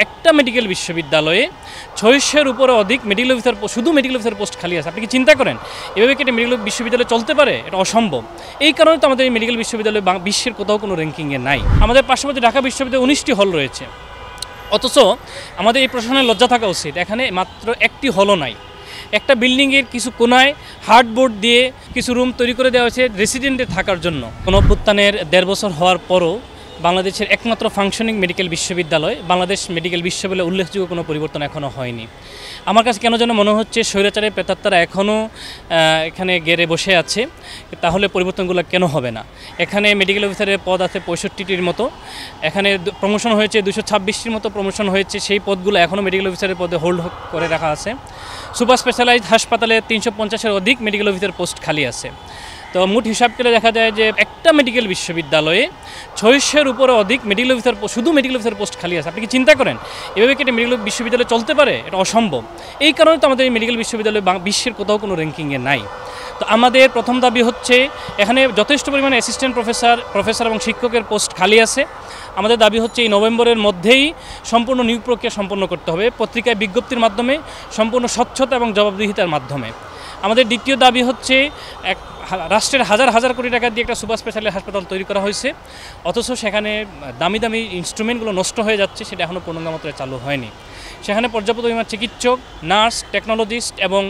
একটা মেডিকেল বিশ্ববিদ্যালয়ে ৬০০-এর উপরে অধিক মেডিকেল অফিসার শুধু মেডিকেল অফিসার পোস্ট খালি আছে। আপনি কি চিন্তা করেন এভাবে কি এটা মেডিকেল বিশ্ববিদ্যালয় চলতে পারে? এটা অসম্ভব। এই কারণে তো আমাদের এই মেডিকেল বিশ্ববিদ্যালয় বিশ্বের কোথাও কোনো র্যাঙ্কিংয়ে নাই। আমাদের পার্শ্ববর্তী ঢাকা বিশ্ববিদ্যালয়ে 19টি হল রয়েছে, অথচ আমাদের এই প্রশাসনের লজ্জা থাকা উচিত। এখানে মাত্র একটি হলও নাই। একটা বিল্ডিংয়ের কিছু কোনায় হার্ডবোর্ড দিয়ে কিছু রুম তৈরি করে দেওয়া হয়েছে রেসিডেন্টের থাকার জন্য। গণঅভ্যুত্থানের ১.৫ বছর হওয়ার পরও বাংলাদেশের একমাত্র ফাংশনিং মেডিকেল বিশ্ববিদ্যালয় বাংলাদেশ মেডিকেল বিশ্ববিদ্যালয়ে উল্লেখযোগ্য কোনো পরিবর্তন এখনও হয়নি। আমার কাছে কেন যেন মনে হচ্ছে স্বৈরাচারের প্রেতাত্মারা এখনও এখানে গেড়ে বসে আছে। তাহলে পরিবর্তনগুলো কেন হবে না? এখানে মেডিকেল অফিসারের পদ আছে ৬৫টির মতো, এখানে প্রমোশন হয়েছে ২২৬টির মতো প্রমোশন হয়েছে। সেই পদগুলো এখনও মেডিকেল অফিসারের পদে হোল্ড করে রাখা আছে। সুপার স্পেশালাইজড হাসপাতালে ৩৫০-এর অধিক মেডিকেল অফিসার পোস্ট খালি আছে। তো মোট হিসাব করে দেখা যায় যে একটা মেডিকেল বিশ্ববিদ্যালয়ে ৬০০-এর উপরে অধিক মেডিকেল অফিসার শুধু মেডিকেল অফিসার পোস্ট খালি আছে। আপনি কি চিন্তা করেন এভাবে কি এটা মেডিকেল বিশ্ববিদ্যালয় চলতে পারে? এটা অসম্ভব। এই কারণে তো আমাদের এই মেডিকেল বিশ্ববিদ্যালয় বিশ্বের কোথাও কোনো র্যাঙ্কিংয়ে নাই। তো আমাদের প্রথম দাবি হচ্ছে এখানে যথেষ্ট পরিমাণে অ্যাসিস্ট্যান্ট প্রফেসর এবং শিক্ষকের পোস্ট খালি আছে। আমাদের দাবি হচ্ছে এই নভেম্বরের মধ্যেই সম্পূর্ণ নিয়োগ প্রক্রিয়া সম্পন্ন করতে হবে, পত্রিকায় বিজ্ঞপ্তির মাধ্যমে, সম্পূর্ণ স্বচ্ছতা এবং জবাবদিহিতার মাধ্যমে। আমাদের দ্বিতীয় দাবি হচ্ছে রাষ্ট্রের হাজার হাজার কোটি টাকা দিয়ে একটা সুপার স্পেশালিটি হাসপাতাল তৈরি করা হয়েছে, অথচ সেখানে দামি দামি ইনস্ট্রুমেন্টগুলো নষ্ট হয়ে যাচ্ছে, সেটা এখনও পূর্ণাঙ্গ মাত্রায় চালু হয়নি। সেখানে পর্যাপ্ত পরিমাণ চিকিৎসক, নার্স, টেকনোলজিস্ট এবং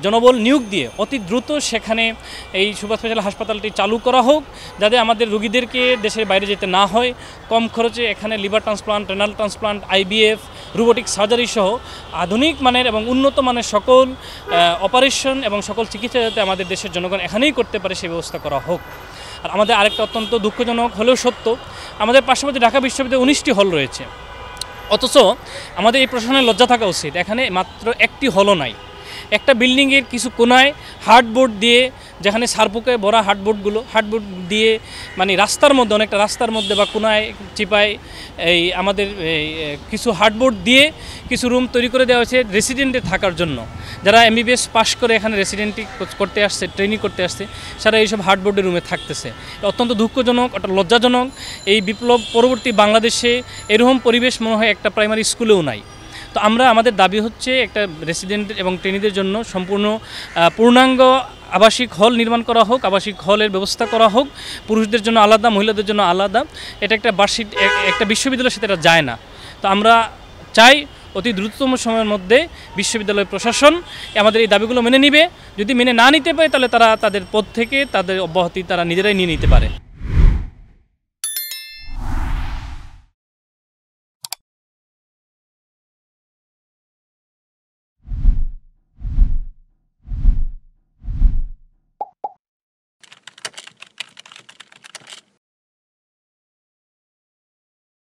জনবল নিয়োগ দিয়ে অতি দ্রুত সেখানে এই সুপার স্পেশালিটি হাসপাতালটি চালু করা হোক, যাতে আমাদের রোগীদেরকে দেশের বাইরে যেতে না হয়। কম খরচে এখানে liver transplant, renal transplant, IVF, robotic surgery সহ আধুনিক মানের এবং উন্নত মানের সকল অপারেশন এবং সকল চিকিৎসা যাতে আমাদের দেশের জনগণ এখানেই করতে পারে সেই ব্যবস্থা করা হোক। আর আমাদের আরেকটা অত্যন্ত দুঃখজনক হলেও সত্য, আমাদের পার্শ্ববর্তী ঢাকা বিশ্ববিদ্যালয়ে 19টি হল রয়েছে, অথচ আমাদের এই প্রশাসনের লজ্জা থাকা উচিত। এখানে মাত্র একটি হলও নাই। একটা বিল্ডিংয়ের কিছু কোনায় হার্ডবোর্ড দিয়ে, যেখানে সারপুকে ভরা হার্ডবোর্ড দিয়ে মানে রাস্তার মধ্যে, অনেকটা রাস্তার মধ্যে বা কোনায় চিপায় এই আমাদের কিছু হার্ডবোর্ড দিয়ে কিছু রুম তৈরি করে দেওয়া হয়েছে রেসিডেন্টের থাকার জন্য। যারা MBBS পাস করে এখানে রেসিডেন্টি করতে আসছে, ট্রেনিং করতে আসছে, সারা এইসব হার্ডবোর্ডের রুমে থাকতেছে। অত্যন্ত দুঃখজনক, একটা লজ্জাজনক। এই বিপ্লব পরবর্তী বাংলাদেশে এরকম পরিবেশ মনে হয় একটা প্রাইমারি স্কুলেও নাই। তো আমাদের দাবি হচ্ছে একটা রেসিডেন্ট এবং ট্রেনিদের জন্য সম্পূর্ণ পূর্ণাঙ্গ আবাসিক হল নির্মাণ করা হোক, আবাসিক হলের ব্যবস্থা করা হোক, পুরুষদের জন্য আলাদা, মহিলাদের জন্য আলাদা। এটা একটা একটা বিশ্ববিদ্যালয়ের সাথে এটা যায় না। তো আমরা চাই অতি দ্রুততম সময়ের মধ্যে বিশ্ববিদ্যালয় প্রশাসন আমাদের এই দাবিগুলো মেনে নিবে। যদি মেনে না নিতে পারে তাহলে তারা তাদের পদ থেকে তাদের অব্যাহতি তারা নিজেরাই নিয়ে নিতে পারে।